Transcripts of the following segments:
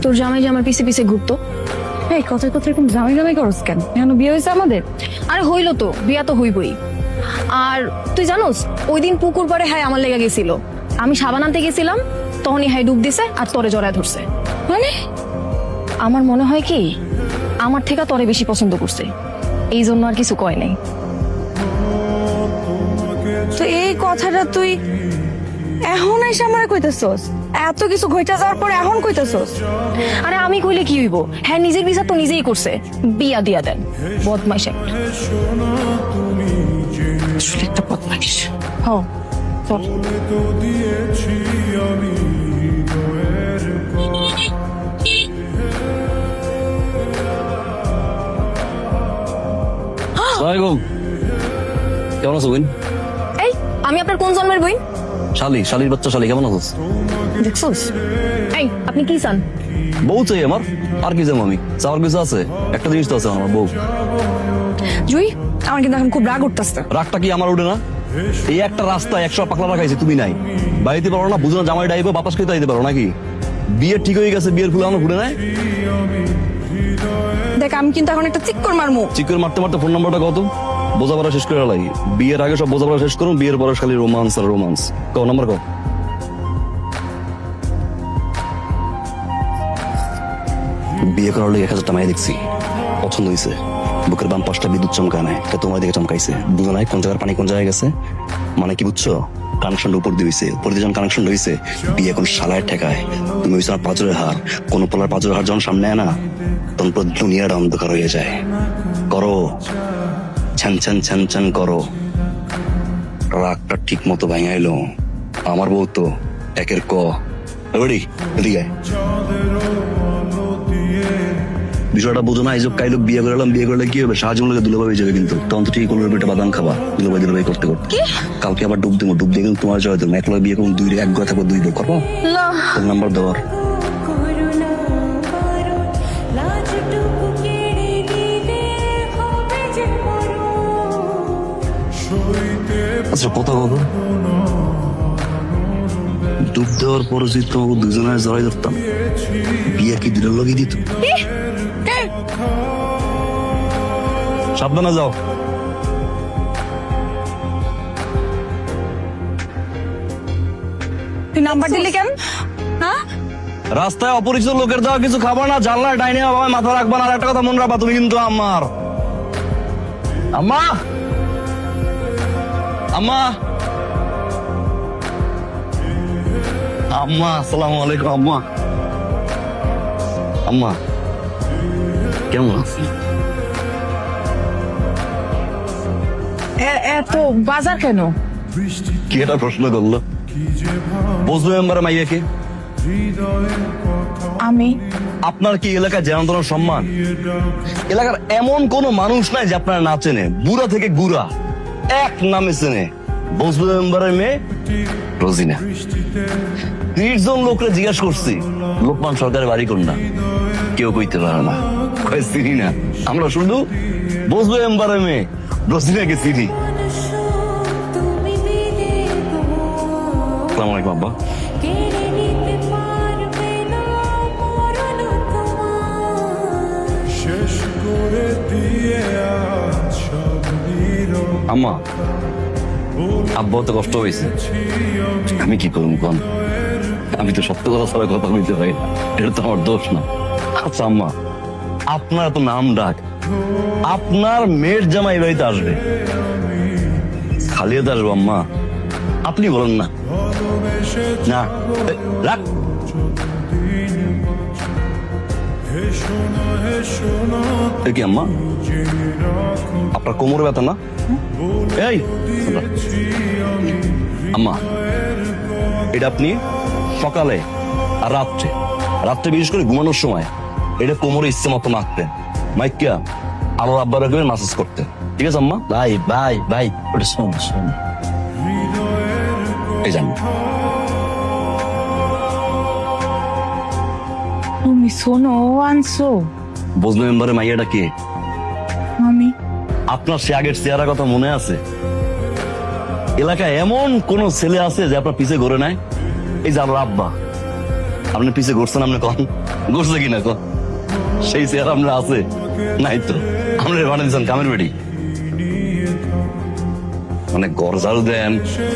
তোর জামাই যে আমার পিছে পিছে ঘুরতো। এই কথায় কথায় এরকম জামাই জামাই করস কেন? এখন বিয়ে হয়েছে আমাদের। আরে হইলো তো, বিয়া তো হইবই। আর তুই জানোস ওই দিন পুকুর পাড়ে হ্যাঁ আমার লেগে গেছিল। আমি সাবান আনতে গেছিলাম, তখনই হ্যাঁ ডুব দিছে আর তরে জড়ায় ধরছে। মানে আমার মনে হয় কি আমার থেকে তরে বেশি পছন্দ করছে, এই জন্য আর কিছু কয় নাই। তো এই কথাটা তুই এখন এসে আমার কইতেছস? এত কিছু ঘইটা যাওয়ার পর এখন কইতেছস? আরে আমি কইলে কি হইব, হ্যাঁ নিজের বিচার তো নিজেই করছে, বিয়া দিয়া দেন। বদমাইশ একটা। আসলে একটা বদমাইশ। হ চল। আসসালামু কেমন আছো বোন? এই আমি আপনার কোন জন্মের বই? শালির বাচ্চা শালি, কেমন আছো? দেখছোস? এই আপনি কি চান? বউ চাই আমার, আর কি যাবো আমি? চাওয়ার কিছু আছে? একটা জিনিস তো আছে আমার, বউ। জুই, আমার কিন্তু এখন খুব রাগ উঠতেছে। রাগটা কি আমার উঠে না? এই একটা রাস্তায় 100 পাকলা রাখাইছে, তুমি নাই, বাড়িতে পারো না, বুঝো না জামাই ডাইবো, বাতাস খেতে দিতে পারো নাকি? বিয়ে ঠিক হয়ে গেছে, বিয়ের ফুলে আমার ঘুরে নাই। দেখ আমি কিন্তু এখন একটা চিক্কর মারমু। চিকের মারতে মারতে ফোন নাম্বারটা কত? বোঝাপড়া শেষ করে লাগি, বিয়ের আগে সব বোঝাপড়া শেষ করুন, বিয়ের পরে খালি রোমান্স আর রোমান্স। কও নাম্বার কও। বিয়ে করার লাগে 1000 টাকা দেখছি, পছন্দ হয়েছে, বুকের বাম পাশটা বিদ্যুৎ চমকা নাই, এটা তোমার দিকে চমকাইছে, বুঝো নাই কোন জায়গার পানি কোন জায়গায় গেছে? মানে কি বুঝছো? কানেকশনটা উপর দিয়ে হয়েছে, উপর দিয়ে যখন কানেকশন হয়েছে, বিয়ে এখন শালায় ঠেকায়। তুমি হয়েছে আমার পাঁচরের হার, কোন পোলার পাঁচরের হার যখন সামনে আয় না, তখন পুরো দুনিয়াটা অন্ধকার হয়ে যায়। করো ছ্যান ছ্যান ছ্যান ছ্যান করো। রাগটা ঠিক মতো ভাঙা এলো, আমার বউ তো একের ক। রেডি? এদিকে আয়। বিষয়টা বুঝো না, এই যে কাইলো বিয়ে করলাম, বিয়ে করলে কি হবে? সাহায্য মূল্যে দুলাভাই যাবে, কিন্তু তখন তো ঠিক কোনো পেটে বাদাম খাবা, দুলাভাই করতে করতে। কালকে আবার ডুব দিব, ডুব দিয়ে কিন্তু তোমার জয় দেবো, একলা বিয়ে করুন, এক গয় থাকবো, 2 বউ করবো। নাম্বার দেওয়ার আচ্ছা কথা বলো, ডুব দেওয়ার পরে যদি তোমাকে দুজনের জড়াই ধরতাম, বিয়ে কি দিলের লগিয়ে দিত? সাবধানে যাও। তুই নাম্বার দিলি কেন? হ্যাঁ, রাস্তায় অপরিচিত লোকের দেওয়া কিছু খাবার না, জানলার ডাইনে বাবা মাথা রাখবা না। আর একটা কথা মনে রাখবা, তুমি কিন্তু আমার আম্মা। আম্মা আম্মা আসসালামু আলাইকুম। আম্মা আম্মা কেমন আছি? এত বাজার কেন? কি এটা প্রশ্ন করলো? বুঝলো মেম্বারে মাইয়াকে? আমি আপনার কি এলাকায় জনার্দনের সম্মান? এলাকার এমন কোন মানুষ নাই যে আপনার না চেনে, বুড়া থেকে গুড়া এক নামে চেনে। বজলু মেম্বারের মেয়ে রোজিনা। 30 জন লোকরে জিজ্ঞাস করছি লোকমান সরকারের বাড়ি কোনটা, কেউ কইতে পারে না, কয় চিনি না। আমরা শুধু বজলু মেম্বারের মেয়ে রোজিনাকে চিনি। আসসালামু আলাইকুম আব্বা। আম্মা আব্বা তো কষ্ট হয়েছে, আমি কি করবো কোন? আমি তো সত্য কথা ছাড়া কথা বলতে পারি না, এটা তো আমার দোষ না। আচ্ছা আম্মা, আপনার তো নাম ডাক, আপনার মেয়ের জামাই এই বাড়িতে আসবে, খালিয়ে আসবো আম্মা, আপনি বলেন না। না রাখ। কি আম্মা আপনার কোমরে ব্যথা না? এই আম্মা, এটা আপনি সকালে আর রাত্রে বিশেষ করে ঘুমানোর সময় এটা কোমরে ইচ্ছে মতো মাখতেন, মাইকিয়া আমার আব্বার রাখবেন মাসাজ করতেন, ঠিক আছে আম্মা? ভাই ভাই ভাই ওটা শোন শোন, এই জান তুমি শোনো আনছো? বুঝলো মেম্বারে মাইয়াটা কে? আমি। আপনার সে আগের চেহারা কথা মনে আছে? এলাকায় এমন কোন ছেলে আছে যে আপনার পিছে ঘুরে নাই? এই যে আমার আব্বা, আপনি পিছে ঘুরছেন, আপনি কন ঘুরছে কিনা কন? সেই চেয়ার আপনার আছে নাই তো? আপনার বানিয়ে দিচ্ছেন কামের বেড়ি। মানে ঘর ঝাড়ু দেন,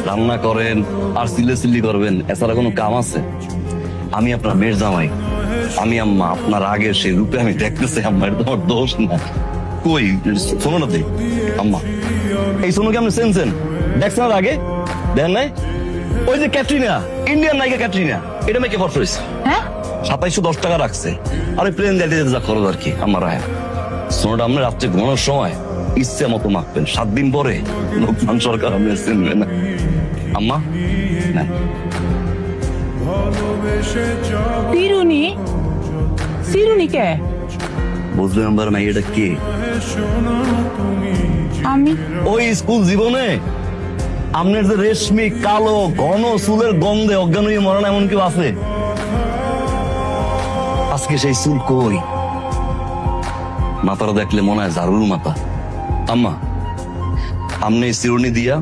রান্না করেন আর চিল্লি করবেন, এছাড়া কোনো কাম আছে? আমি আপনার মেয়ের জামাই, আমি আম্মা আপনার আগে সেই রূপে আমি দেখতেছি আম্মা, এটা তোমার দোষ না। কই শোনো না তুই আম্মা, এই সোনুকে আপনি চেনছেন? দেখছেন আর আগে দেন নাই? ওই যে ক্যাটরিনা, ইন্ডিয়ান নায়িকা ক্যাটরিনা, এটা মেয়েকে ফটো হয়েছে। হ্যাঁ 2710 টাকা রাখছে, আর ওই প্লেন দিতে যা খরচ আর কি। আমার রায় সোনাটা আপনি রাত্রে ঘুমানোর সময় ইচ্ছে মতো মাখবেন, 7 দিন পরে লোকমান সরকার আপনি চিনবে না। আম্মা নেন। চিরুনি চিরুনি কে? বুঝলেন আমার মেয়েটা কে? আমি ওই স্কুল জীবনে আপনার যে রেশমি কালো ঘন চুলের গন্ধে অজ্ঞান হয়ে মরণ এমন কেউ আছে? আজকে সেই চুল কই? মাথাটা দেখলে মনে হয় ঝাড়ুর মাথা। আম্মা আপনি এই চিরুনি দিয়া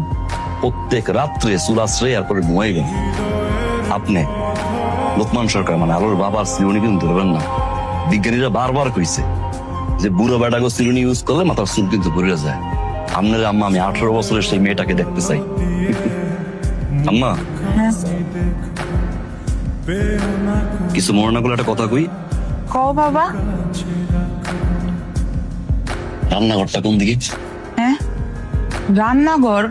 প্রত্যেক রাত্রে চুল আশ্রয় আর করে ঘুমাই গেল। আপনি লোকমান সরকার মানে আলোর বাবার চিরুনি কিন্তু ধরবেন না। বিজ্ঞানীরা বারবার কইছে যে বুড়ো বেটাকে চিরুনি ইউজ করলে মাথার চুল কিন্তু ঘুরে যায়। আপনার আম্মা আমি 18 বছরের সেই মেয়েটাকে দেখতে চাই। আম্মা কিছু মনে না করলে একটা কথা কই। কও বাবা। রান্নাঘরটা কোন দিকে? হ্যাঁ রান্নাঘর?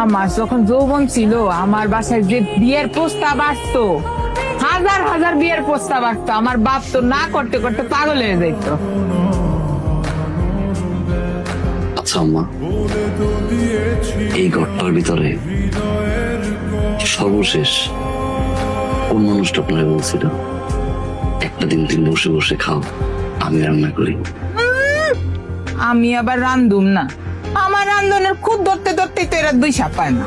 আমার যখন যৌবন ছিল, আমার বাসায় যে বিয়ের প্রস্তাব আসতো, হাজার হাজার বিয়ের প্রস্তাব আসতো, আমার বাপ তো না করতে করতে পাগল হয়ে যেত। আচ্ছা আম্মা, এই ঘরটার ভিতরে সর্বশেষ কোন মানুষটা আপনারা বলছিল একটা দিন দিন বসে বসে খাও, আমি রান্না করি? আমি আবার রান্ধুম না? আমার রান্ধনের খুব ধরতে ধরতেই তো এরা 2 সাপ পায় না।